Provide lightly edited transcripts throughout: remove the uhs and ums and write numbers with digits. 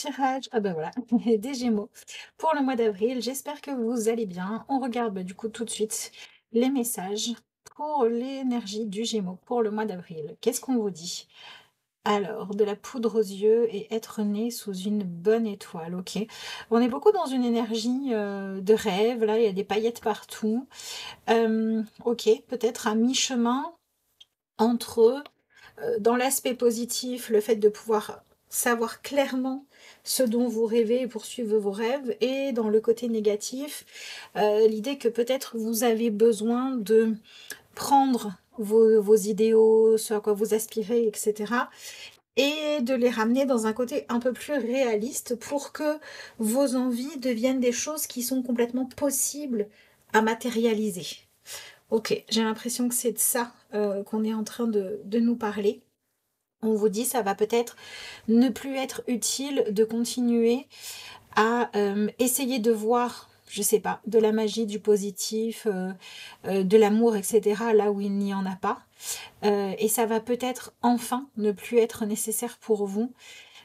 tirage, ah ben voilà, des Gémeaux pour le mois d'avril. J'espère que vous allez bien. On regarde du coup tout de suite les messages pour l'énergie du Gémeaux pour le mois d'avril. Qu'est-ce qu'on vous dit? Alors, de la poudre aux yeux et être né sous une bonne étoile, ok. On est beaucoup dans une énergie de rêve, là il y a des paillettes partout. Ok, peut-être à mi-chemin entre dans l'aspect positif, le fait de pouvoir savoir clairement ce dont vous rêvez et poursuivre vos rêves, et dans le côté négatif, l'idée que peut-être vous avez besoin de prendre vos idéaux, ce à quoi vous aspirez, etc., et de les ramener dans un côté un peu plus réaliste pour que vos envies deviennent des choses qui sont complètement possibles à matérialiser. Ok, j'ai l'impression que c'est de ça qu'on est en train de nous parler. On vous dit ça va peut-être ne plus être utile de continuer à essayer de voir, je sais pas, de la magie, du positif, de l'amour, etc., là où il n'y en a pas. Et ça va peut-être enfin ne plus être nécessaire pour vous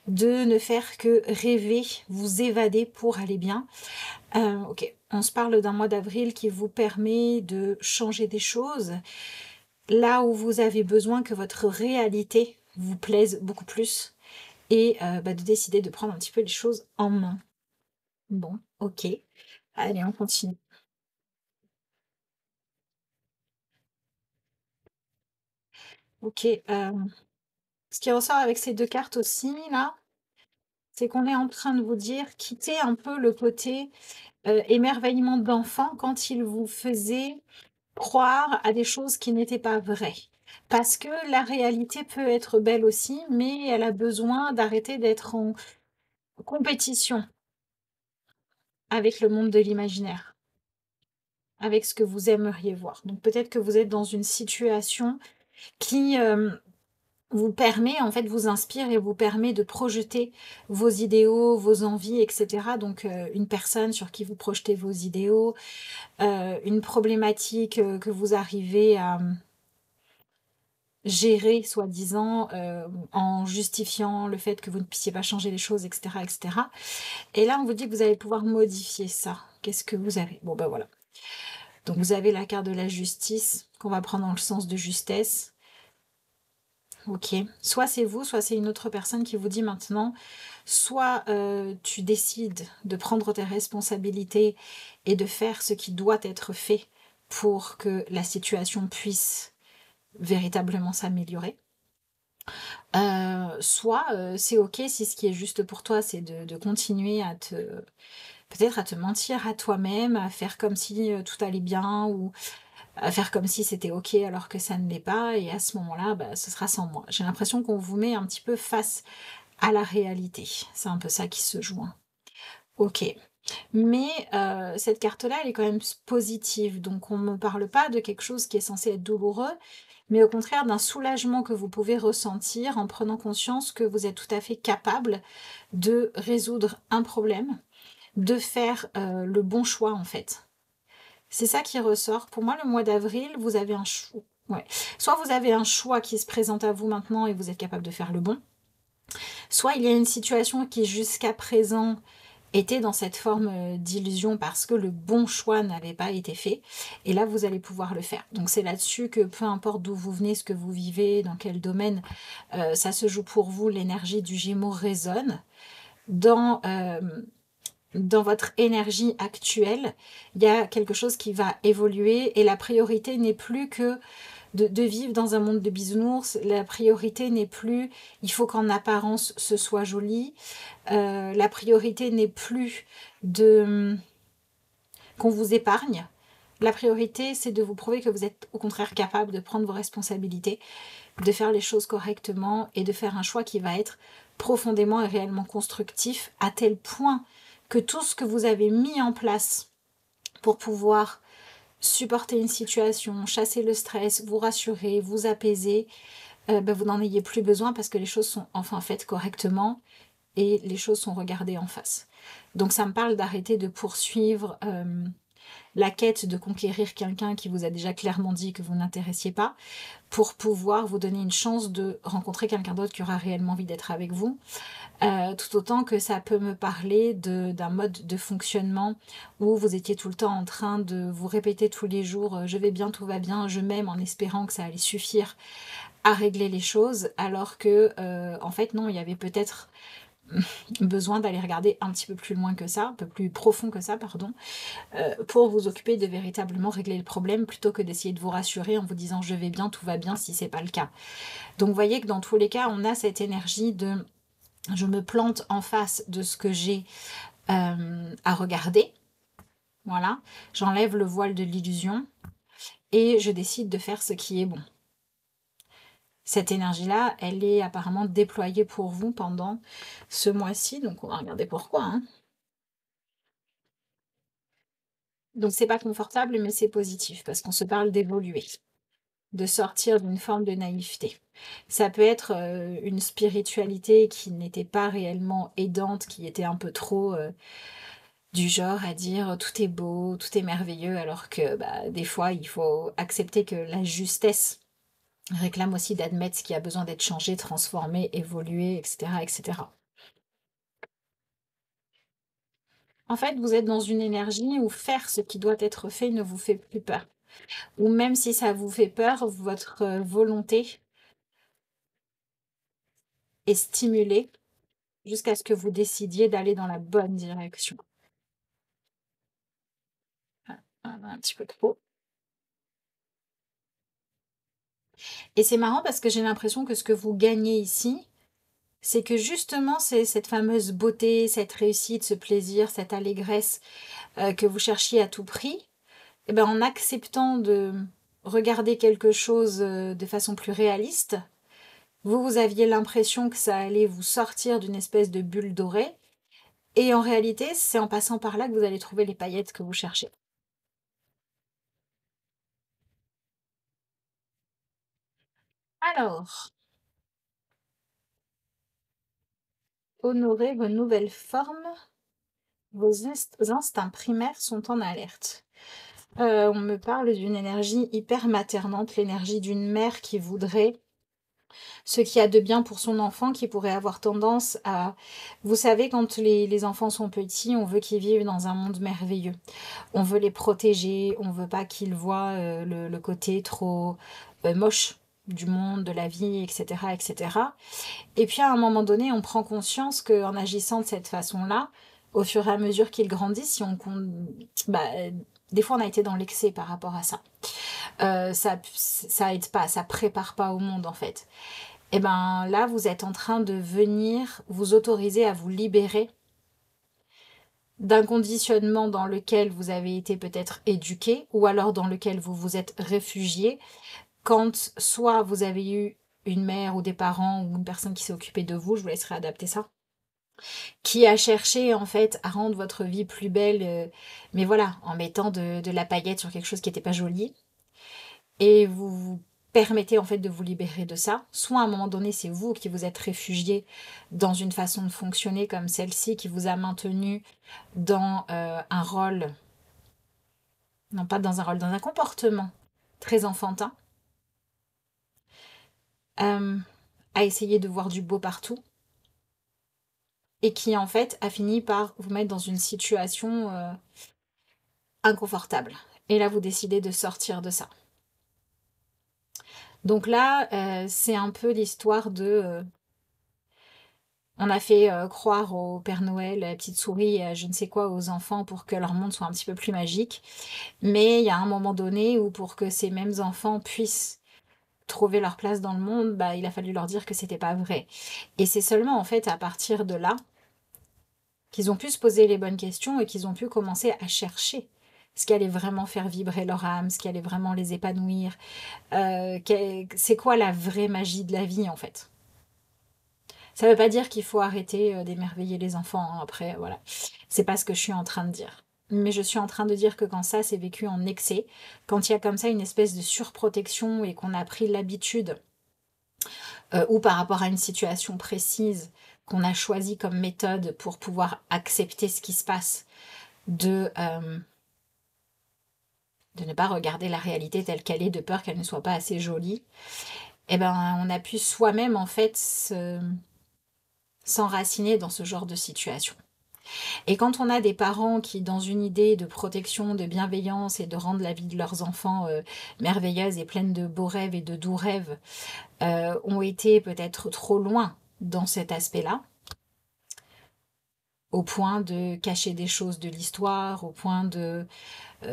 de ne faire que rêver, vous évader pour aller bien. Ok, on se parle d'un mois d'avril qui vous permet de changer des choses, là où vous avez besoin que votre réalité vous plaise beaucoup plus, et de décider de prendre un petit peu les choses en main. Bon, ok. Allez, on continue. Ok, ce qui ressort avec ces deux cartes aussi, là, c'est qu'on est en train de vous dire, quittez un peu le côté émerveillement d'enfant quand il vous faisait croire à des choses qui n'étaient pas vraies. Parce que la réalité peut être belle aussi, mais elle a besoin d'arrêter d'être en compétition avec le monde de l'imaginaire, avec ce que vous aimeriez voir. Donc peut-être que vous êtes dans une situation qui vous permet, en fait, vous inspire et vous permet de projeter vos idéaux, vos envies, etc. Donc une personne sur qui vous projetez vos idéaux, une problématique que vous arrivez à gérer, soi-disant, en justifiant le fait que vous ne puissiez pas changer les choses, etc., etc. Et là, on vous dit que vous allez pouvoir modifier ça. Qu'est-ce que vous avez? Bon, ben voilà. Donc, vous avez la carte de la justice, qu'on va prendre dans le sens de justesse. Ok. Soit c'est vous, soit c'est une autre personne qui vous dit maintenant, soit tu décides de prendre tes responsabilités et de faire ce qui doit être fait pour que la situation puisse véritablement s'améliorer. Soit c'est ok si ce qui est juste pour toi, c'est de continuer à peut-être à te mentir à toi-même, à faire comme si tout allait bien, ou à faire comme si c'était ok alors que ça ne l'est pas, et à ce moment-là, ce sera sans moi. J'ai l'impression qu'on vous met un petit peu face à la réalité. C'est un peu ça qui se joue, hein. Ok. Mais cette carte-là, elle est quand même positive, donc on ne me parle pas de quelque chose qui est censé être douloureux, mais au contraire d'un soulagement que vous pouvez ressentir en prenant conscience que vous êtes tout à fait capable de résoudre un problème, de faire le bon choix en fait. C'est ça qui ressort. Pour moi, le mois d'avril, vous avez un choix. Ouais. Soit vous avez un choix qui se présente à vous maintenant et vous êtes capable de faire le bon, soit il y a une situation qui jusqu'à présent était dans cette forme d'illusion parce que le bon choix n'avait pas été fait, et là vous allez pouvoir le faire. Donc c'est là-dessus que peu importe d'où vous venez, ce que vous vivez, dans quel domaine ça se joue pour vous, l'énergie du Gémeaux résonne. Dans votre énergie actuelle, il y a quelque chose qui va évoluer, et la priorité n'est plus que de vivre dans un monde de bisounours. La priorité n'est plus il faut qu'en apparence ce soit joli. La priorité n'est plus de qu'on vous épargne. La priorité, c'est de vous prouver que vous êtes au contraire capable de prendre vos responsabilités, de faire les choses correctement et de faire un choix qui va être profondément et réellement constructif, à tel point que tout ce que vous avez mis en place pour pouvoir supporter une situation, chasser le stress, vous rassurer, vous apaiser, vous n'en ayez plus besoin parce que les choses sont enfin faites correctement et les choses sont regardées en face. Donc ça me parle d'arrêter de poursuivre la quête de conquérir quelqu'un qui vous a déjà clairement dit que vous n'intéressiez pas, pour pouvoir vous donner une chance de rencontrer quelqu'un d'autre qui aura réellement envie d'être avec vous. Tout autant que ça peut me parler d'un mode de fonctionnement où vous étiez tout le temps en train de vous répéter tous les jours, «Je vais bien, tout va bien, je m'aime», en espérant que ça allait suffire à régler les choses, alors que, en fait non, il y avait peut-être besoin d'aller regarder un petit peu plus loin que ça, un peu plus profond que ça, pardon, pour vous occuper de véritablement régler le problème, plutôt que d'essayer de vous rassurer en vous disant: «Je vais bien, tout va bien», si c'est pas le cas. Donc vous voyez que dans tous les cas, on a cette énergie de: je me plante en face de ce que j'ai à regarder, voilà, j'enlève le voile de l'illusion et je décide de faire ce qui est bon. Cette énergie-là, elle est apparemment déployée pour vous pendant ce mois-ci, donc on va regarder pourquoi, hein. Donc c'est pas confortable, mais c'est positif parce qu'on se parle d'évoluer, de sortir d'une forme de naïveté. Ça peut être, une spiritualité qui n'était pas réellement aidante, qui était un peu trop, du genre à dire: «Tout est beau, tout est merveilleux», alors que, bah, des fois, il faut accepter que la justesse réclame aussi d'admettre ce qui a besoin d'être changé, transformé, évolué, et cetera, et cetera. En fait, vous êtes dans une énergie où faire ce qui doit être fait ne vous fait plus peur. Ou même si ça vous fait peur, votre, volonté est stimulée jusqu'à ce que vous décidiez d'aller dans la bonne direction. Ah, voilà, un petit peu trop. Et c'est marrant parce que j'ai l'impression que ce que vous gagnez ici, c'est que justement, c'est cette fameuse beauté, cette réussite, ce plaisir, cette allégresse, que vous cherchiez à tout prix, et ben, en acceptant de regarder quelque chose, de façon plus réaliste, vous aviez l'impression que ça allait vous sortir d'une espèce de bulle dorée, et en réalité, c'est en passant par là que vous allez trouver les paillettes que vous cherchez. Alors, honorez vos nouvelles formes, vos instincts primaires sont en alerte. On me parle d'une énergie hyper maternante, l'énergie d'une mère qui voudrait ce qu'il y a de bien pour son enfant, qui pourrait avoir tendance à... Vous savez, quand les enfants sont petits, on veut qu'ils vivent dans un monde merveilleux. On veut les protéger, on veut pas qu'ils voient le côté trop moche du monde, de la vie, etc., etc. Et cetera. Et puis à un moment donné, on prend conscience qu'en agissant de cette façon-là, au fur et à mesure qu'ils grandissent, si on bah, des fois on a été dans l'excès par rapport à ça. Ça aide pas, ça prépare pas au monde en fait. Et ben là, vous êtes en train de venir vous autoriser à vous libérer d'un conditionnement dans lequel vous avez été peut-être éduqué, ou alors dans lequel vous vous êtes réfugié, quand soit vous avez eu une mère ou des parents ou une personne qui s'est occupée de vous, je vous laisserai adapter ça, qui a cherché en fait à rendre votre vie plus belle, mais voilà, en mettant de la paillette sur quelque chose qui n'était pas joli, et vous vous permettez en fait de vous libérer de ça. Soit à un moment donné, c'est vous qui vous êtes réfugié dans une façon de fonctionner comme celle-ci, qui vous a maintenu dans un rôle, non pas dans un rôle, dans un comportement très enfantin, euh, à essayer de voir du beau partout, et qui en fait a fini par vous mettre dans une situation inconfortable. Et là, vous décidez de sortir de ça. Donc là, c'est un peu l'histoire de... on a fait croire au Père Noël, à la petite souris, à je ne sais quoi aux enfants pour que leur monde soit un petit peu plus magique. Mais il y a un moment donné où pour que ces mêmes enfants puissent trouver leur place dans le monde, bah, il a fallu leur dire que c'était pas vrai. Et c'est seulement en fait à partir de là qu'ils ont pu se poser les bonnes questions et qu'ils ont pu commencer à chercher ce qui allait vraiment faire vibrer leur âme, ce qui allait vraiment les épanouir. C'est quoi la vraie magie de la vie en fait? Ça veut pas dire qu'il faut arrêter d'émerveiller les enfants, hein, après, voilà. C'est pas ce que je suis en train de dire. Mais je suis en train de dire que quand ça c'est vécu en excès, quand il y a comme ça une espèce de surprotection et qu'on a pris l'habitude, ou par rapport à une situation précise, qu'on a choisi comme méthode pour pouvoir accepter ce qui se passe, de de ne pas regarder la réalité telle qu'elle est, de peur qu'elle ne soit pas assez jolie, eh ben, on a pu soi-même, en fait, s'enraciner dans ce genre de situation. Et quand on a des parents qui, dans une idée de protection, de bienveillance et de rendre la vie de leurs enfants merveilleuse et pleine de beaux rêves et de doux rêves, ont été peut-être trop loin dans cet aspect-là, au point de cacher des choses de l'histoire, au point de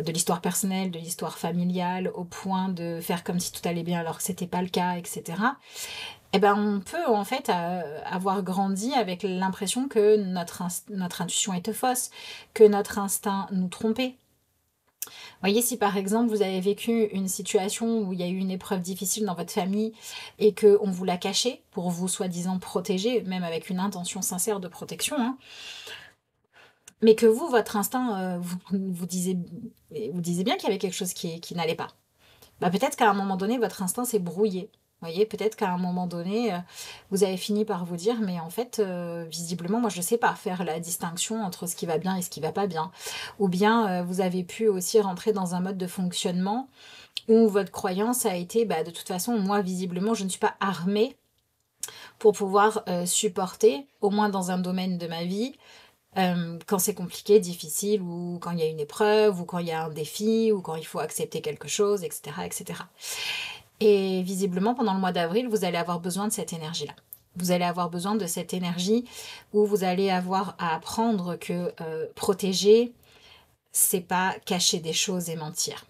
l'histoire personnelle, de l'histoire familiale, au point de faire comme si tout allait bien alors que c'était pas le cas, etc. Eh ben, on peut en fait avoir grandi avec l'impression que notre intuition était fausse, que notre instinct nous trompait. Voyez, si par exemple vous avez vécu une situation où il y a eu une épreuve difficile dans votre famille et qu'on vous l'a cachée pour vous soi-disant protéger, même avec une intention sincère de protection, hein, mais que vous, votre instinct, vous disiez bien qu'il y avait quelque chose qui n'allait pas. Bah, peut-être qu'à un moment donné, votre instinct s'est brouillé. Vous voyez, peut-être qu'à un moment donné, vous avez fini par vous dire, mais en fait, visiblement, moi, je ne sais pas faire la distinction entre ce qui va bien et ce qui va pas bien. Ou bien, vous avez pu aussi rentrer dans un mode de fonctionnement où votre croyance a été, bah, de toute façon, moi, visiblement, je ne suis pas armée pour pouvoir supporter, au moins dans un domaine de ma vie, quand c'est compliqué, difficile, ou quand il y a une épreuve, ou quand il y a un défi, ou quand il faut accepter quelque chose, etc., etc. Et visiblement, pendant le mois d'avril, vous allez avoir besoin de cette énergie-là. Vous allez avoir besoin de cette énergie où vous allez avoir à apprendre que protéger, c'est pas cacher des choses et mentir.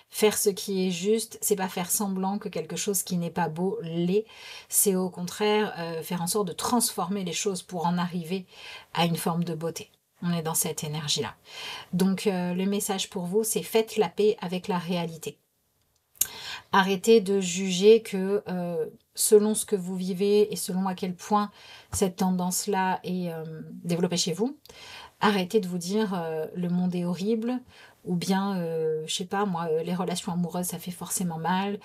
Faire ce qui est juste, c'est pas faire semblant que quelque chose qui n'est pas beau l'est, c'est au contraire faire en sorte de transformer les choses pour en arriver à une forme de beauté. On est dans cette énergie-là. Donc le message pour vous, c'est faites la paix avec la réalité. Arrêtez de juger que selon ce que vous vivez et selon à quel point cette tendance-là est développée chez vous, arrêtez de vous dire le monde est horrible, ou bien, je sais pas, moi, les relations amoureuses, ça fait forcément mal,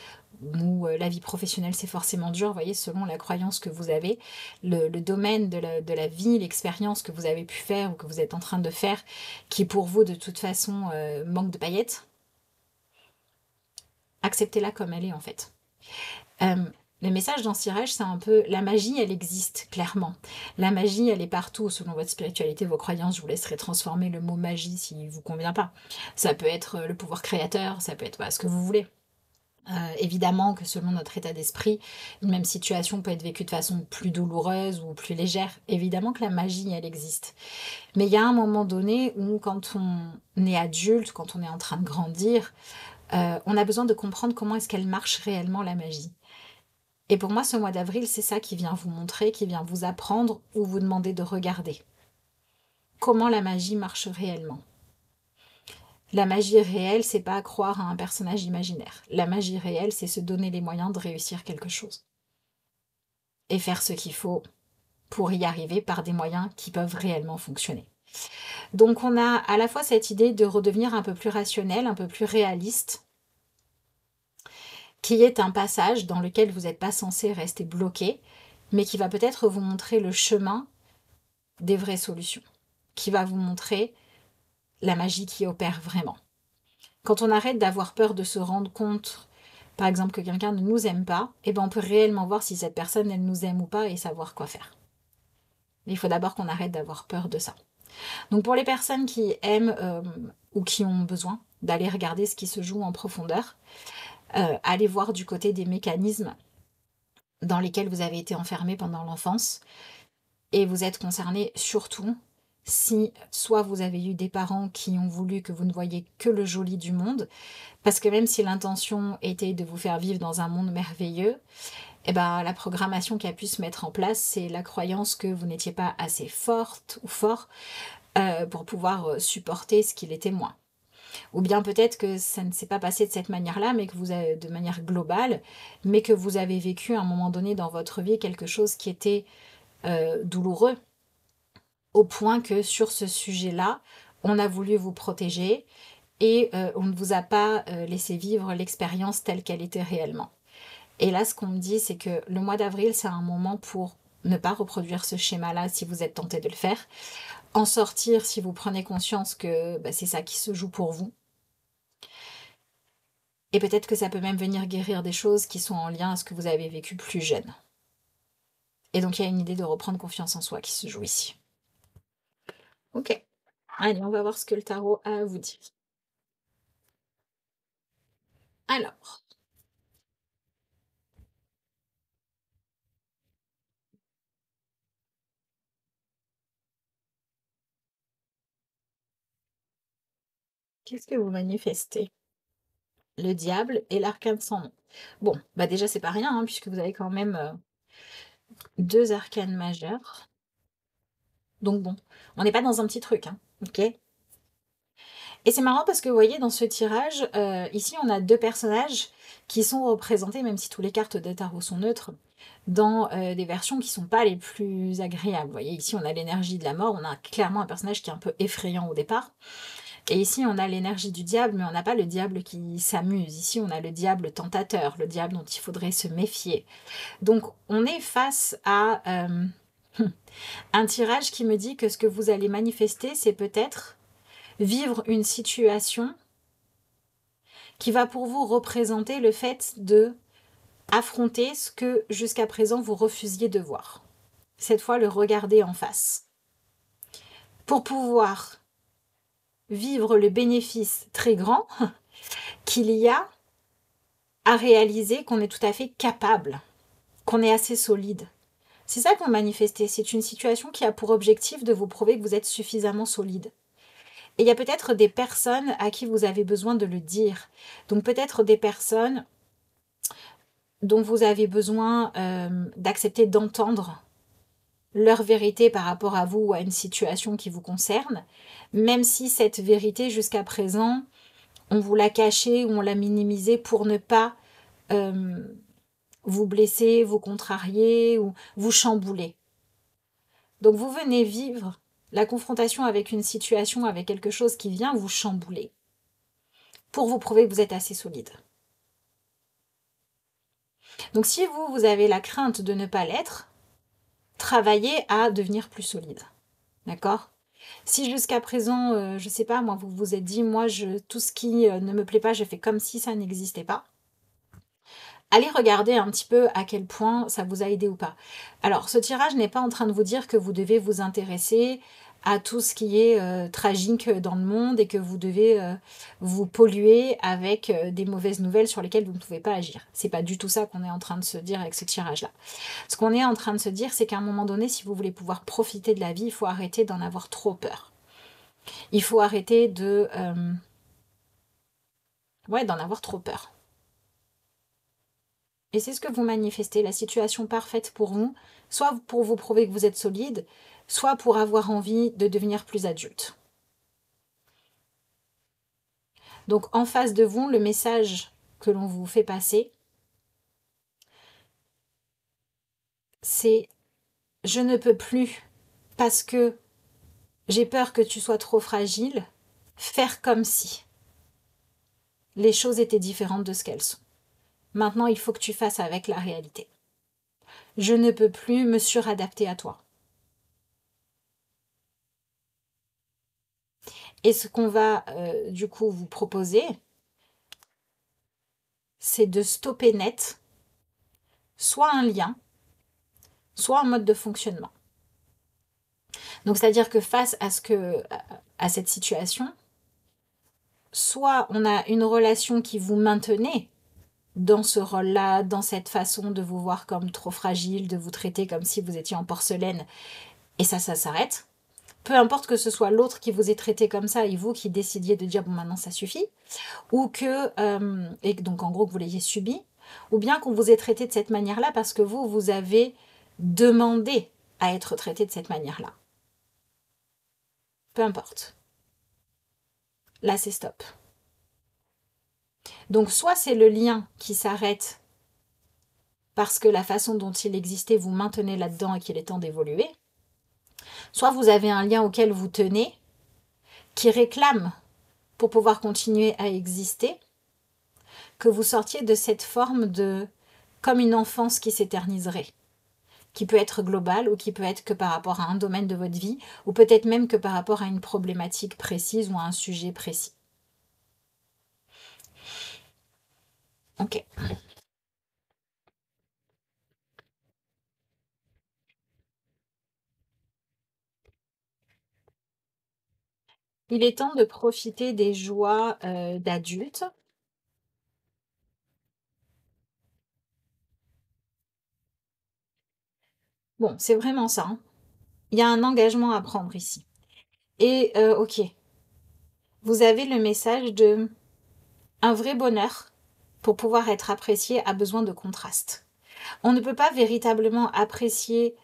ou la vie professionnelle, c'est forcément dur, vous voyez, selon la croyance que vous avez, le domaine de la vie, l'expérience que vous avez pu faire ou que vous êtes en train de faire, qui pour vous, de toute façon, manque de paillettes, acceptez-la comme elle est, en fait. Le message dans Sirège, c'est un peu la magie, elle existe clairement. La magie, elle est partout selon votre spiritualité, vos croyances. Je vous laisserai transformer le mot magie s'il ne vous convient pas. Ça peut être le pouvoir créateur, ça peut être ce que vous voulez. Évidemment que selon notre état d'esprit, une même situation peut être vécue de façon plus douloureuse ou plus légère. Évidemment que la magie, elle existe. Mais il y a un moment donné où quand on est adulte, quand on est en train de grandir, on a besoin de comprendre comment est-ce qu'elle marche réellement la magie. Et pour moi, ce mois d'avril, c'est ça qui vient vous montrer, qui vient vous apprendre ou vous demander de regarder. Comment la magie marche réellement. La magie réelle, c'est pas croire à un personnage imaginaire. La magie réelle, c'est se donner les moyens de réussir quelque chose. Et faire ce qu'il faut pour y arriver par des moyens qui peuvent réellement fonctionner. Donc on a à la fois cette idée de redevenir un peu plus rationnel, un peu plus réaliste, qui est un passage dans lequel vous n'êtes pas censé rester bloqué, mais qui va peut-être vous montrer le chemin des vraies solutions, qui va vous montrer la magie qui opère vraiment. Quand on arrête d'avoir peur de se rendre compte, par exemple, que quelqu'un ne nous aime pas, eh ben on peut réellement voir si cette personne, elle nous aime ou pas et savoir quoi faire. Mais il faut d'abord qu'on arrête d'avoir peur de ça. Donc pour les personnes qui aiment ou qui ont besoin d'aller regarder ce qui se joue en profondeur, allez voir du côté des mécanismes dans lesquels vous avez été enfermé pendant l'enfance et vous êtes concerné surtout si soit vous avez eu des parents qui ont voulu que vous ne voyiez que le joli du monde, parce que même si l'intention était de vous faire vivre dans un monde merveilleux, eh ben, la programmation qui a pu se mettre en place, c'est la croyance que vous n'étiez pas assez forte ou fort pour pouvoir supporter ce qu'il était moins. Ou bien peut-être que ça ne s'est pas passé de cette manière-là, mais que vous avez de manière globale, mais que vous avez vécu à un moment donné dans votre vie quelque chose qui était douloureux, au point que sur ce sujet-là, on a voulu vous protéger et on ne vous a pas laissé vivre l'expérience telle qu'elle était réellement. Et là, ce qu'on me dit, c'est que le mois d'avril, c'est un moment pour ne pas reproduire ce schéma-là si vous êtes tenté de le faire. En sortir si vous prenez conscience que c'est ça qui se joue pour vous. Et peut-être que ça peut même venir guérir des choses qui sont en lien à ce que vous avez vécu plus jeune. Et donc, il y a une idée de reprendre confiance en soi qui se joue ici. Ok. Allez, on va voir ce que le tarot a à vous dire. Alors, qu'est-ce que vous manifestez? Le diable et l'arcane sans nom. Bon, bah déjà, c'est pas rien, hein, puisque vous avez quand même 2 arcanes majeurs. Donc bon, on n'est pas dans un petit truc, hein, ok? Et c'est marrant parce que vous voyez, dans ce tirage, ici, on a 2 personnages qui sont représentés, même si toutes les cartes de tarot sont neutres, dans des versions qui sont pas les plus agréables. Vous voyez, ici, on a l'énergie de la mort, on a clairement un personnage qui est un peu effrayant au départ. Et ici, on a l'énergie du diable, mais on n'a pas le diable qui s'amuse. Ici, on a le diable tentateur, le diable dont il faudrait se méfier. Donc, on est face à un tirage qui me dit que ce que vous allez manifester, c'est peut-être vivre une situation qui va pour vous représenter le fait de affronter ce que jusqu'à présent vous refusiez de voir. Cette fois, le regarder en face. Pour pouvoir vivre le bénéfice très grand qu'il y a à réaliser qu'on est tout à fait capable, qu'on est assez solide. C'est ça que vous manifestez. C'est une situation qui a pour objectif de vous prouver que vous êtes suffisamment solide. Et il y a peut-être des personnes à qui vous avez besoin de le dire. Donc peut-être des personnes dont vous avez besoin d'accepter d'entendre leur vérité par rapport à vous ou à une situation qui vous concerne, même si cette vérité jusqu'à présent, on vous l'a cachée ou on l'a minimisée pour ne pas vous blesser, vous contrarier ou vous chambouler. Donc vous venez vivre la confrontation avec une situation, avec quelque chose qui vient vous chambouler, pour vous prouver que vous êtes assez solide. Donc si vous avez la crainte de ne pas l'être, travaillez à devenir plus solide. D'accord? Si jusqu'à présent, je sais pas, moi, vous vous êtes dit, moi, tout ce qui ne me plaît pas, je fais comme si ça n'existait pas. Allez regarder un petit peu à quel point ça vous a aidé ou pas. Alors, ce tirage n'est pas en train de vous dire que vous devez vous intéresser à tout ce qui est tragique dans le monde et que vous devez vous polluer avec des mauvaises nouvelles sur lesquelles vous ne pouvez pas agir. C'est pas du tout ça qu'on est en train de se dire avec ce tirage-là. Ce qu'on est en train de se dire, c'est qu'à un moment donné, si vous voulez pouvoir profiter de la vie, il faut arrêter d'en avoir trop peur. Il faut arrêter d'en avoir trop peur. Et c'est ce que vous manifestez, la situation parfaite pour vous, soit pour vous prouver que vous êtes solide, soit pour avoir envie de devenir plus adulte. Donc en face de vous, le message que l'on vous fait passer, c'est « je ne peux plus parce que j'ai peur que tu sois trop fragile, faire comme si les choses étaient différentes de ce qu'elles sont. Maintenant, il faut que tu fasses avec la réalité. Je ne peux plus me suradapter à toi. » Et ce qu'on va du coup vous proposer, c'est de stopper net soit un lien, soit un mode de fonctionnement. Donc c'est-à-dire que face à cette situation, soit on a une relation qui vous maintenait dans ce rôle-là, dans cette façon de vous voir comme trop fragile, de vous traiter comme si vous étiez en porcelaine, et ça s'arrête. Peu importe que ce soit l'autre qui vous ait traité comme ça et vous qui décidiez de dire bon maintenant ça suffit, ou que, et donc en gros que vous l'ayez subi, ou bien qu'on vous ait traité de cette manière-là parce que vous avez demandé à être traité de cette manière-là. Peu importe. Là, c'est stop. Donc soit c'est le lien qui s'arrête parce que la façon dont il existait vous maintenez là-dedans et qu'il est temps d'évoluer, soit vous avez un lien auquel vous tenez qui réclame pour pouvoir continuer à exister, que vous sortiez de cette forme de comme une enfance qui s'éterniserait, qui peut être globale ou qui peut être que par rapport à un domaine de votre vie, ou peut-être même que par rapport à une problématique précise ou à un sujet précis. OK. Il est temps de profiter des joies, d'adultes. Bon, c'est vraiment ça, hein. Il y a un engagement à prendre ici et OK, vous avez le message de un vrai bonheur, pour pouvoir être apprécié, a besoin de contraste. On ne peut pas véritablement apprécier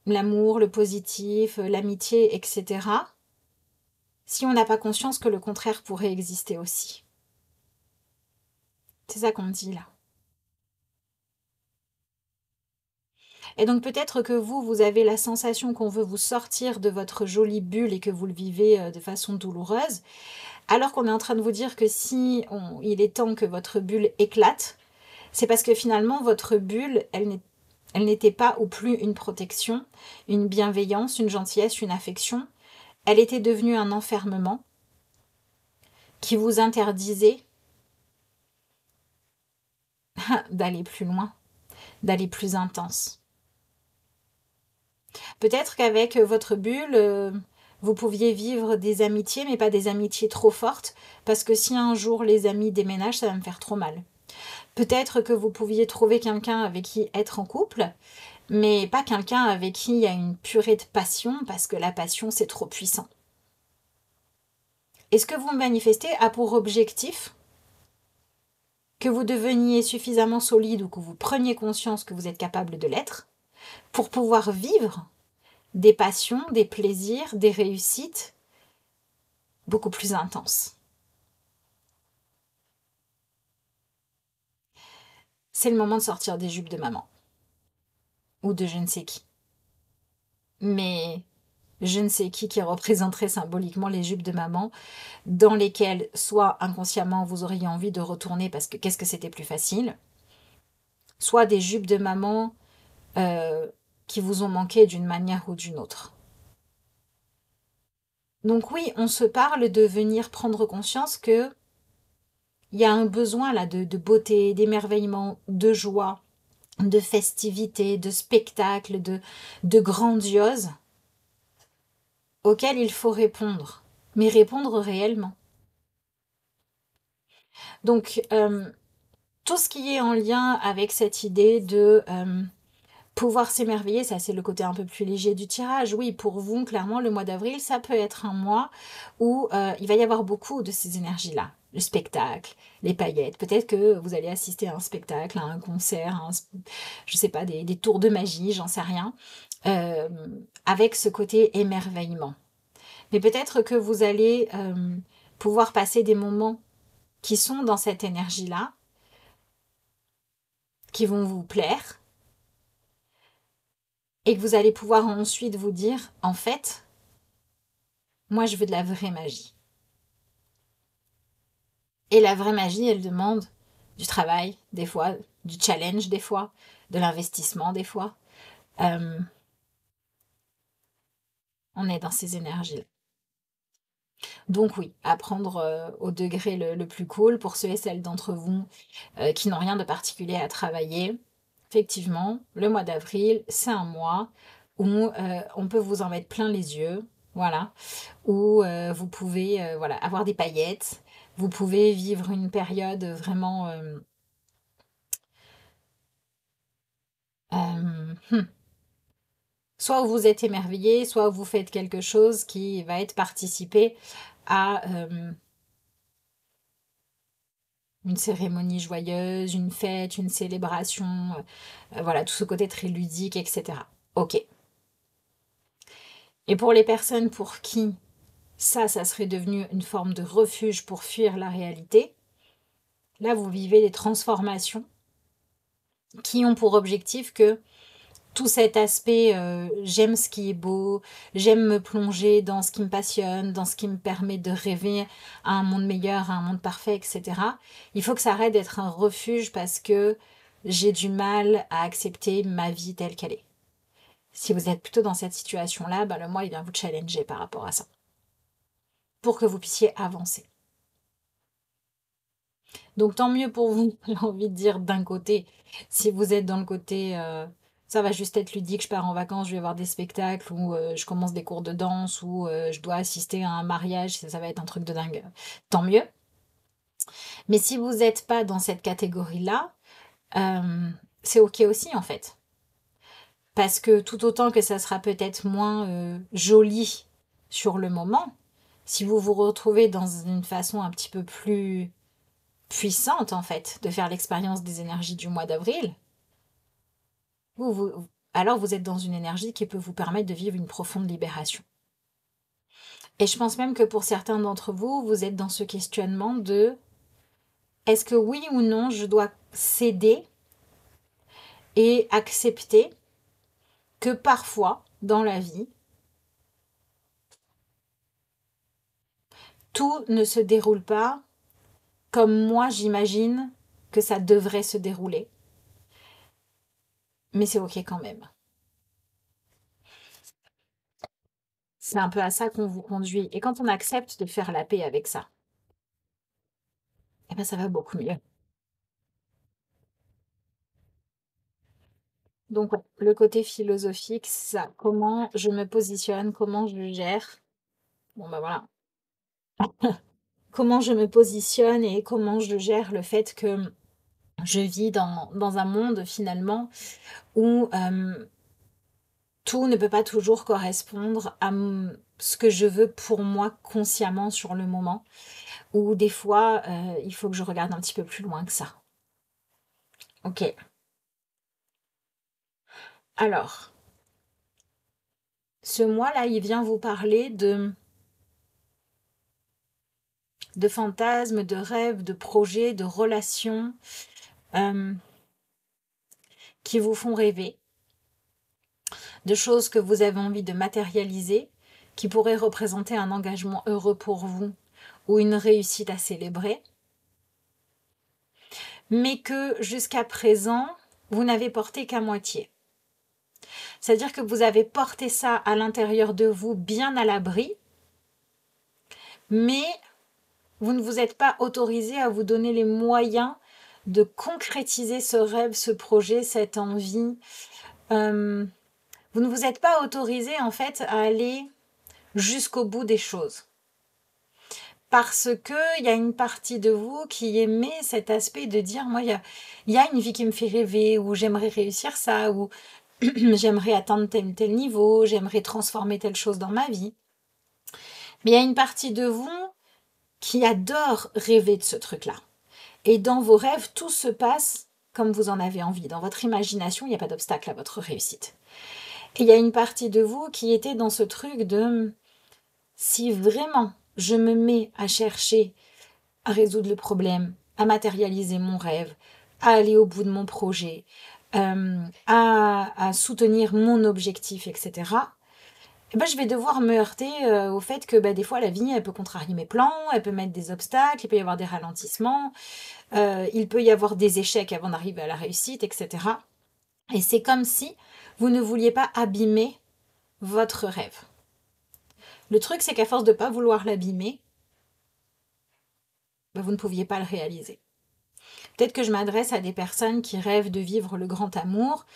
l'amour, le positif, l'amitié et cetera, si on n'a pas conscience que le contraire pourrait exister aussi. C'est ça qu'on me dit là. Et donc peut-être que vous, vous avez la sensation qu'on veut vous sortir de votre jolie bulle et que vous le vivez, de façon douloureuse, alors qu'on est en train de vous dire que si il est temps que votre bulle éclate, c'est parce que finalement votre bulle, elle n'était pas ou plus une protection, une bienveillance, une gentillesse, une affection. Elle était devenue un enfermement qui vous interdisait d'aller plus loin, d'aller plus intense. Peut-être qu'avec votre bulle, vous pouviez vivre des amitiés, mais pas des amitiés trop fortes, parce que si un jour les amis déménagent, ça va me faire trop mal. Peut-être que vous pouviez trouver quelqu'un avec qui être en couple, mais pas quelqu'un avec qui il y a une purée de passion, parce que la passion, c'est trop puissant. Et ce que vous manifestez a pour objectif que vous deveniez suffisamment solide ou que vous preniez conscience que vous êtes capable de l'être pour pouvoir vivre des passions, des plaisirs, des réussites beaucoup plus intenses. C'est le moment de sortir des jupes de maman ou de je ne sais qui. Mais je ne sais qui représenterait symboliquement les jupes de maman dans lesquelles soit inconsciemment vous auriez envie de retourner parce que qu'est-ce que c'était plus facile, soit des jupes de maman euh, qui vous ont manqué d'une manière ou d'une autre. Donc oui, on se parle de venir prendre conscience que il y a un besoin là de beauté, d'émerveillement, de joie, de festivité, de spectacle, de grandiose, auquel il faut répondre, mais répondre réellement. Donc, tout ce qui est en lien avec cette idée de pouvoir s'émerveiller, ça c'est le côté un peu plus léger du tirage. Oui, pour vous, clairement, le mois d'avril, ça peut être un mois où il va y avoir beaucoup de ces énergies-là. Le spectacle, les paillettes. Peut-être que vous allez assister à un spectacle, à un concert, je sais pas, des tours de magie, j'en sais rien, euh, avec ce côté émerveillement. Mais peut-être que vous allez pouvoir passer des moments qui sont dans cette énergie-là, qui vont vous plaire, et que vous allez pouvoir ensuite vous dire, en fait, moi je veux de la vraie magie. Et la vraie magie, elle demande du travail, des fois, du challenge, des fois, de l'investissement, des fois. Euh, on est dans ces énergies-là. Donc oui, à prendre au degré le plus cool pour ceux et celles d'entre vous qui n'ont rien de particulier à travailler. Effectivement, le mois d'avril, c'est un mois où on peut vous en mettre plein les yeux, voilà, où vous pouvez voilà, avoir des paillettes, vous pouvez vivre une période vraiment euh, soit où vous êtes émerveillé, soit où vous faites quelque chose qui va être participé à une cérémonie joyeuse, une fête, une célébration, voilà, tout ce côté très ludique, etc. Ok. Et pour les personnes pour qui ça serait devenu une forme de refuge pour fuir la réalité, là, vous vivez des transformations qui ont pour objectif que tout cet aspect, j'aime ce qui est beau, j'aime me plonger dans ce qui me passionne, dans ce qui me permet de rêver à un monde meilleur, à un monde parfait, etc. Il faut que ça arrête d'être un refuge parce que j'ai du mal à accepter ma vie telle qu'elle est. Si vous êtes plutôt dans cette situation-là, bah, le mois, il vient vous challenger par rapport à ça, pour que vous puissiez avancer. Donc tant mieux pour vous, j'ai envie de dire d'un côté. Si vous êtes dans le côté, ça va juste être ludique, je pars en vacances, je vais voir des spectacles ou je commence des cours de danse ou je dois assister à un mariage, ça va être un truc de dingue. Tant mieux. Mais si vous n'êtes pas dans cette catégorie-là, c'est ok aussi en fait. Parce que tout autant que ça sera peut-être moins joli sur le moment, si vous vous retrouvez dans une façon un petit peu plus puissante en fait de faire l'expérience des énergies du mois d'avril, alors vous êtes dans une énergie qui peut vous permettre de vivre une profonde libération. Et je pense même que pour certains d'entre vous, vous êtes dans ce questionnement de est-ce que oui ou non je dois céder et accepter que parfois dans la vie, tout ne se déroule pas comme moi j'imagine que ça devrait se dérouler. Mais c'est ok quand même. C'est un peu à ça qu'on vous conduit. Et quand on accepte de faire la paix avec ça, eh ben ça va beaucoup mieux. Donc ouais, le côté philosophique, c'est ça. Comment je me positionne, comment je gère. Bon ben voilà. Comment je me positionne et comment je gère le fait que je vis dans un monde finalement où tout ne peut pas toujours correspondre à ce que je veux pour moi consciemment sur le moment. Ou des fois, il faut que je regarde un petit peu plus loin que ça. Ok. Alors, ce mois-là, il vient vous parler de fantasmes, de rêves, de projets, de relations euh, qui vous font rêver, de choses que vous avez envie de matérialiser, qui pourraient représenter un engagement heureux pour vous ou une réussite à célébrer, mais que jusqu'à présent, vous n'avez porté qu'à moitié. C'est-à-dire que vous avez porté ça à l'intérieur de vous bien à l'abri, mais vous ne vous êtes pas autorisé à vous donner les moyens de concrétiser ce rêve, ce projet, cette envie. Vous ne vous êtes pas autorisé en fait à aller jusqu'au bout des choses. Parce qu'il y a une partie de vous qui aimait cet aspect de dire, moi, il y a une vie qui me fait rêver, ou j'aimerais réussir ça, ou j'aimerais atteindre tel niveau, j'aimerais transformer telle chose dans ma vie. Mais il y a une partie de vous qui adore rêver de ce truc-là. Et dans vos rêves, tout se passe comme vous en avez envie. Dans votre imagination, il n'y a pas d'obstacle à votre réussite. Et il y a une partie de vous qui était dans ce truc de si vraiment je me mets à chercher à résoudre le problème, à matérialiser mon rêve, à aller au bout de mon projet, à soutenir mon objectif, etc., eh ben, je vais devoir me heurter au fait que des fois la vie elle peut contrarier mes plans, elle peut mettre des obstacles, il peut y avoir des ralentissements, il peut y avoir des échecs avant d'arriver à la réussite, etc. Et c'est comme si vous ne vouliez pas abîmer votre rêve. Le truc, c'est qu'à force de ne pas vouloir l'abîmer, vous ne pouviez pas le réaliser. Peut-être que je m'adresse à des personnes qui rêvent de vivre le grand amour,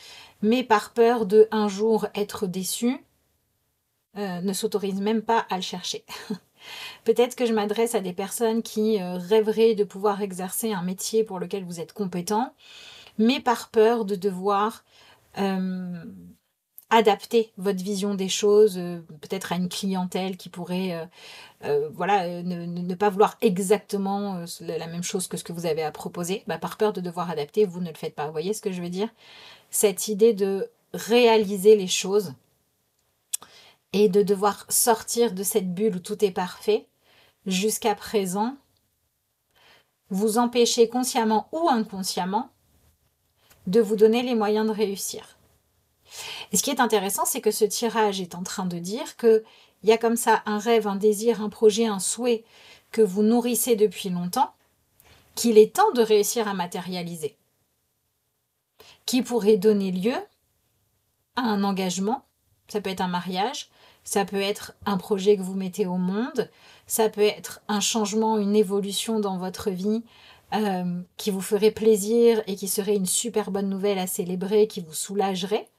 mais par peur de un jour être déçues, ne s'autorisent même pas à le chercher. Peut-être que je m'adresse à des personnes qui rêveraient de pouvoir exercer un métier pour lequel vous êtes compétent, mais par peur de devoir adapter votre vision des choses, peut-être à une clientèle qui pourrait ne pas vouloir exactement la même chose que ce que vous avez à proposer, par peur de devoir adapter, vous ne le faites pas. Vous voyez ce que je veux dire? Cette idée de réaliser les choses et de devoir sortir de cette bulle où tout est parfait, jusqu'à présent, vous empêchez consciemment ou inconsciemment de vous donner les moyens de réussir. Et ce qui est intéressant, c'est que ce tirage est en train de dire qu'il y a comme ça un rêve, un désir, un projet, un souhait que vous nourrissez depuis longtemps, qu'il est temps de réussir à matérialiser, qui pourrait donner lieu à un engagement. Ça peut être un mariage, ça peut être un projet que vous mettez au monde, ça peut être un changement, une évolution dans votre vie qui vous ferait plaisir et qui serait une super bonne nouvelle à célébrer, qui vous soulagerait,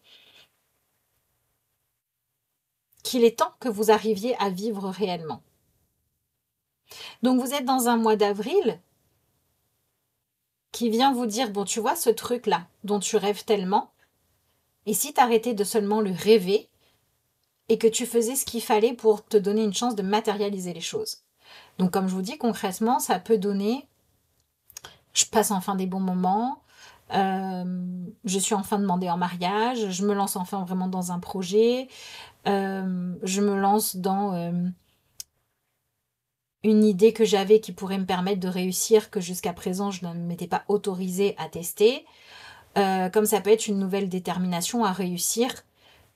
qu'il est temps que vous arriviez à vivre réellement. Donc vous êtes dans un mois d'avril qui vient vous dire, bon tu vois ce truc-là dont tu rêves tellement, et si tu arrêtais de seulement le rêver et que tu faisais ce qu'il fallait pour te donner une chance de matérialiser les choses. Donc comme je vous dis concrètement, ça peut donner, je passe enfin des bons moments, je suis enfin demandée en mariage, je me lance enfin vraiment dans un projet, je me lance dans une idée que j'avais qui pourrait me permettre de réussir, que jusqu'à présent je ne m'étais pas autorisée à tester. Comme ça peut être une nouvelle détermination à réussir,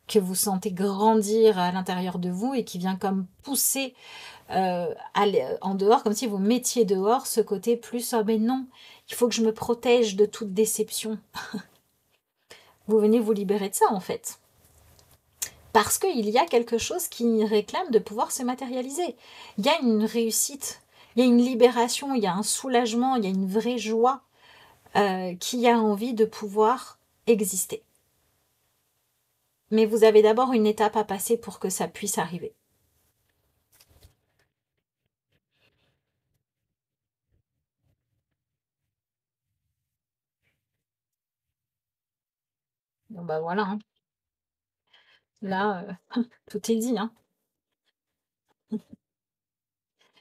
que vous sentez grandir à l'intérieur de vous et qui vient comme pousser en dehors, comme si vous mettiez dehors ce côté plus oh mais non, il faut que je me protège de toute déception. Vous venez vous libérer de ça en fait. Parce qu'il y a quelque chose qui réclame de pouvoir se matérialiser. Il y a une réussite, il y a une libération, il y a un soulagement, il y a une vraie joie qui a envie de pouvoir exister. Mais vous avez d'abord une étape à passer pour que ça puisse arriver. Bon bah voilà, hein. Là, tout est dit, hein.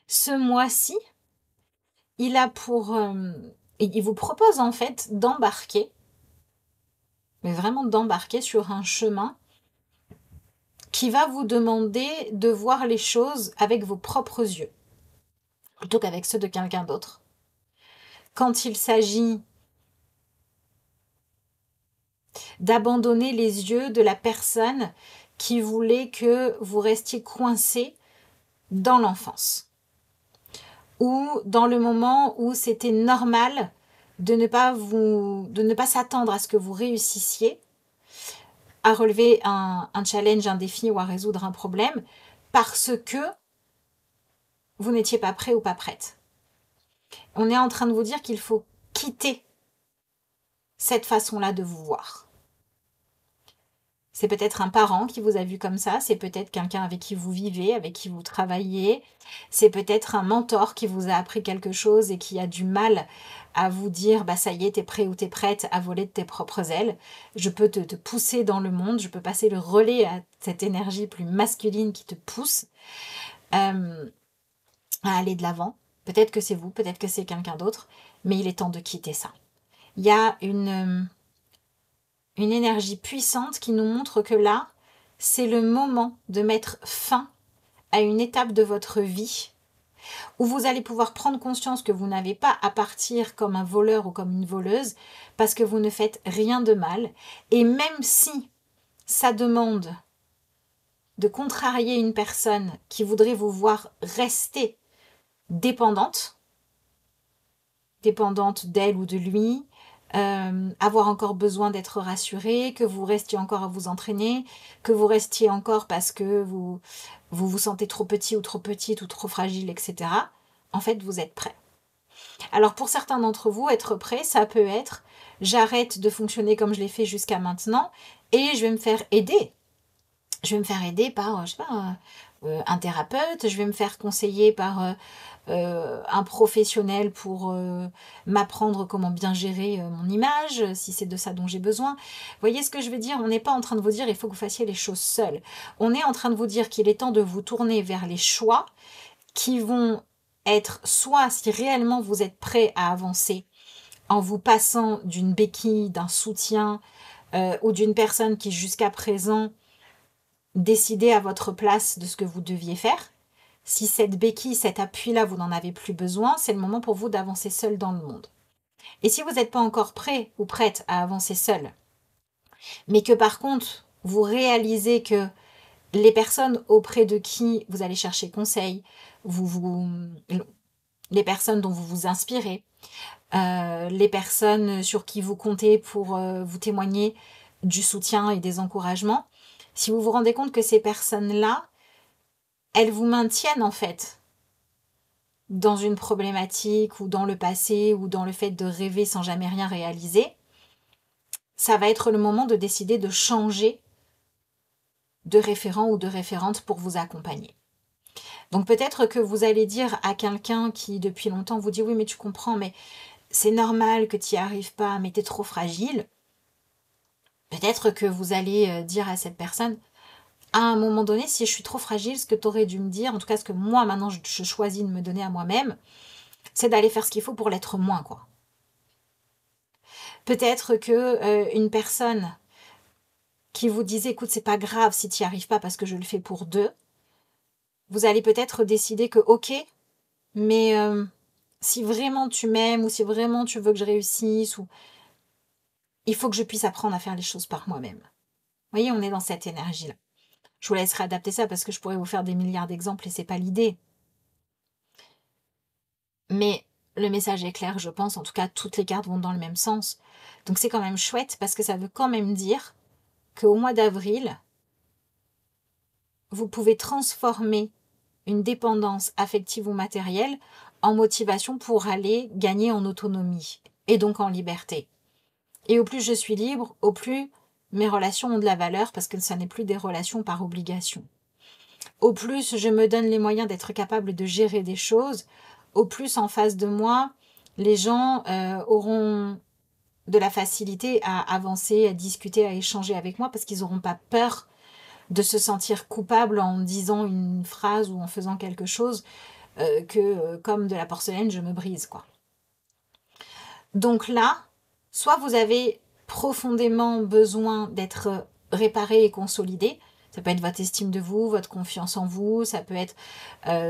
Ce mois-ci, il a pour... il vous propose en fait d'embarquer, mais vraiment d'embarquer sur un chemin qui va vous demander de voir les choses avec vos propres yeux, plutôt qu'avec ceux de quelqu'un d'autre. Quand il s'agit d'abandonner les yeux de la personne qui voulait que vous restiez coincé dans l'enfance, ou dans le moment où c'était normal de ne pas s'attendre à ce que vous réussissiez à relever un challenge, un défi ou à résoudre un problème parce que vous n'étiez pas prêt ou pas prête. On est en train de vous dire qu'il faut quitter cette façon-là de vous voir. C'est peut-être un parent qui vous a vu comme ça, c'est peut-être quelqu'un avec qui vous vivez, avec qui vous travaillez, c'est peut-être un mentor qui vous a appris quelque chose et qui a du mal à vous dire bah ça y est, t'es prêt ou t'es prête à voler de tes propres ailes. Je peux te pousser dans le monde, je peux passer le relais à cette énergie plus masculine qui te pousse à aller de l'avant. Peut-être que c'est vous, peut-être que c'est quelqu'un d'autre, mais il est temps de quitter ça. Il y a une énergie puissante qui nous montre que là, c'est le moment de mettre fin à une étape de votre vie où vous allez pouvoir prendre conscience que vous n'avez pas à partir comme un voleur ou comme une voleuse parce que vous ne faites rien de mal. Et même si ça demande de contrarier une personne qui voudrait vous voir rester dépendante d'elle ou de lui, avoir encore besoin d'être rassuré, que vous restiez encore à vous entraîner, que vous restiez encore parce que vous sentez trop petit ou trop petite ou trop fragile, etc. En fait, vous êtes prêt. Alors pour certains d'entre vous, être prêt, ça peut être j'arrête de fonctionner comme je l'ai fait jusqu'à maintenant et je vais me faire aider. Je vais me faire aider par, je sais pas, un thérapeute, je vais me faire conseiller par un professionnel pour m'apprendre comment bien gérer mon image, si c'est de ça dont j'ai besoin. Vous voyez ce que je veux dire? On n'est pas en train de vous dire il faut que vous fassiez les choses seuls. On est en train de vous dire qu'il est temps de vous tourner vers les choix qui vont être soit si réellement vous êtes prêt à avancer en vous passant d'une béquille, d'un soutien ou d'une personne qui jusqu'à présent décidait à votre place de ce que vous deviez faire. Si cette béquille, cet appui-là, vous n'en avez plus besoin, c'est le moment pour vous d'avancer seul dans le monde. Et si vous n'êtes pas encore prêt ou prête à avancer seul, mais que par contre, vous réalisez que les personnes auprès de qui vous allez chercher conseil, les personnes dont vous vous inspirez, les personnes sur qui vous comptez pour vous témoigner du soutien et des encouragements, si vous vous rendez compte que ces personnes-là, elles vous maintiennent en fait dans une problématique ou dans le passé ou dans le fait de rêver sans jamais rien réaliser, ça va être le moment de décider de changer de référent ou de référente pour vous accompagner. Donc peut-être que vous allez dire à quelqu'un qui depuis longtemps vous dit oui mais tu comprends mais c'est normal que tu n'y arrives pas mais tu es trop fragile. Peut-être que vous allez dire à cette personne à un moment donné si je suis trop fragile, ce que tu aurais dû me dire, en tout cas ce que moi maintenant je choisis de me donner à moi-même, c'est d'aller faire ce qu'il faut pour l'être moins quoi. Peut-être que une personne qui vous disait écoute c'est pas grave si tu n'y arrives pas parce que je le fais pour deux, vous allez peut-être décider que ok mais si vraiment tu m'aimes ou si vraiment tu veux que je réussisse, ou il faut que je puisse apprendre à faire les choses par moi-même. Vous voyez, on est dans cette énergie-là. Je vous laisserai adapter ça parce que je pourrais vous faire des milliards d'exemples et c'est pas l'idée. Mais le message est clair, je pense. En tout cas, toutes les cartes vont dans le même sens. Donc c'est quand même chouette parce que ça veut quand même dire qu'au mois d'avril, vous pouvez transformer une dépendance affective ou matérielle en motivation pour aller gagner en autonomie et donc en liberté. Et au plus je suis libre, au plus mes relations ont de la valeur parce que ça n'est plus des relations par obligation. Au plus je me donne les moyens d'être capable de gérer des choses, au plus en face de moi, les gens auront de la facilité à avancer, à discuter, à échanger avec moi parce qu'ils n'auront pas peur de se sentir coupable en disant une phrase ou en faisant quelque chose que comme de la porcelaine, je me brise, quoi. Donc là, soit vous avez profondément besoin d'être réparé et consolidé. Ça peut être votre estime de vous, votre confiance en vous, ça peut être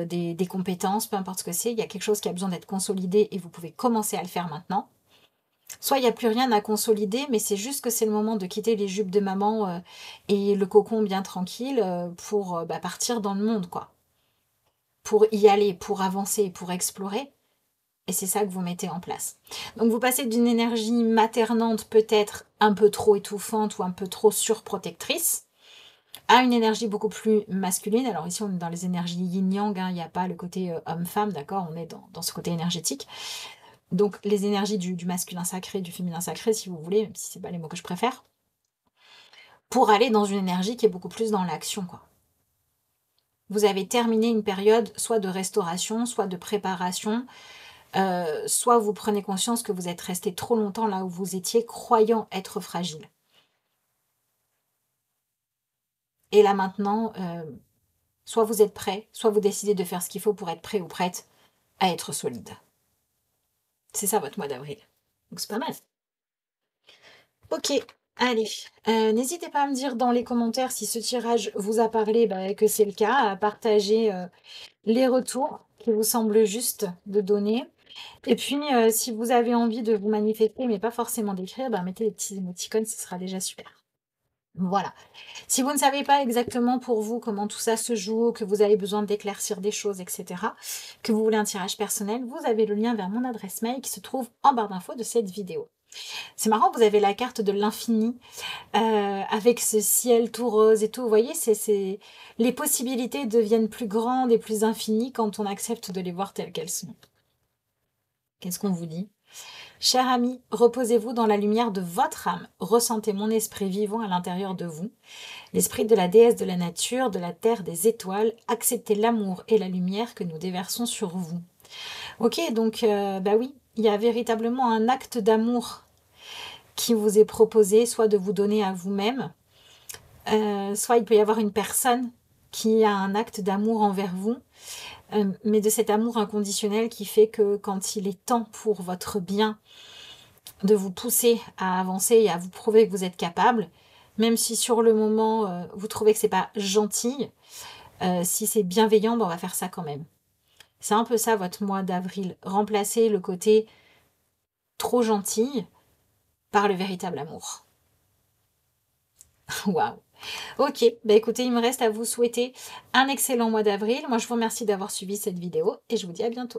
des compétences, peu importe ce que c'est. Il y a quelque chose qui a besoin d'être consolidé et vous pouvez commencer à le faire maintenant. Soit il n'y a plus rien à consolider, mais c'est juste que c'est le moment de quitter les jupes de maman et le cocon bien tranquille pour partir dans le monde, quoi. Pour y aller, pour avancer, pour explorer. Et c'est ça que vous mettez en place. Donc vous passez d'une énergie maternante peut-être un peu trop étouffante ou un peu trop surprotectrice à une énergie beaucoup plus masculine. Alors ici on est dans les énergies yin-yang, hein, il n'y a pas le côté homme-femme, d'accord, on est dans ce côté énergétique. Donc les énergies du masculin sacré, du féminin sacré si vous voulez, même si c'est pas les mots que je préfère, pour aller dans une énergie qui est beaucoup plus dans l'action, quoi. Vous avez terminé une période soit de restauration, soit de préparation, soit vous prenez conscience que vous êtes resté trop longtemps là où vous étiez, croyant être fragile. Et là maintenant, soit vous êtes prêt, soit vous décidez de faire ce qu'il faut pour être prêt ou prête à être solide. C'est ça votre mois d'avril. Donc c'est pas mal. Ok, allez. N'hésitez pas à me dire dans les commentaires si ce tirage vous a parlé, que c'est le cas, à partager les retours qui vous semblent justes de donner. Et puis, si vous avez envie de vous manifester, mais pas forcément d'écrire, mettez des petits émoticônes, ce sera déjà super. Voilà. Si vous ne savez pas exactement pour vous comment tout ça se joue, que vous avez besoin d'éclaircir des choses, etc., que vous voulez un tirage personnel, vous avez le lien vers mon adresse mail qui se trouve en barre d'infos de cette vidéo. C'est marrant, vous avez la carte de l'infini avec ce ciel tout rose et tout. Vous voyez, les possibilités deviennent plus grandes et plus infinies quand on accepte de les voir telles qu'elles sont. Qu'est-ce qu'on vous dit ? Cher ami, reposez-vous dans la lumière de votre âme. Ressentez mon esprit vivant à l'intérieur de vous. L'esprit de la déesse de la nature, de la terre, des étoiles. Acceptez l'amour et la lumière que nous déversons sur vous. Ok, donc, oui, il y a véritablement un acte d'amour qui vous est proposé, soit de vous donner à vous-même, soit il peut y avoir une personne qui a un acte d'amour envers vous, mais de cet amour inconditionnel qui fait que quand il est temps pour votre bien de vous pousser à avancer et à vous prouver que vous êtes capable, même si sur le moment vous trouvez que c'est pas gentil, si c'est bienveillant, on va faire ça quand même. C'est un peu ça votre mois d'avril. Remplacez le côté trop gentil par le véritable amour. Waouh. Ok, écoutez, il me reste à vous souhaiter un excellent mois d'avril. Moi, je vous remercie d'avoir suivi cette vidéo et je vous dis à bientôt.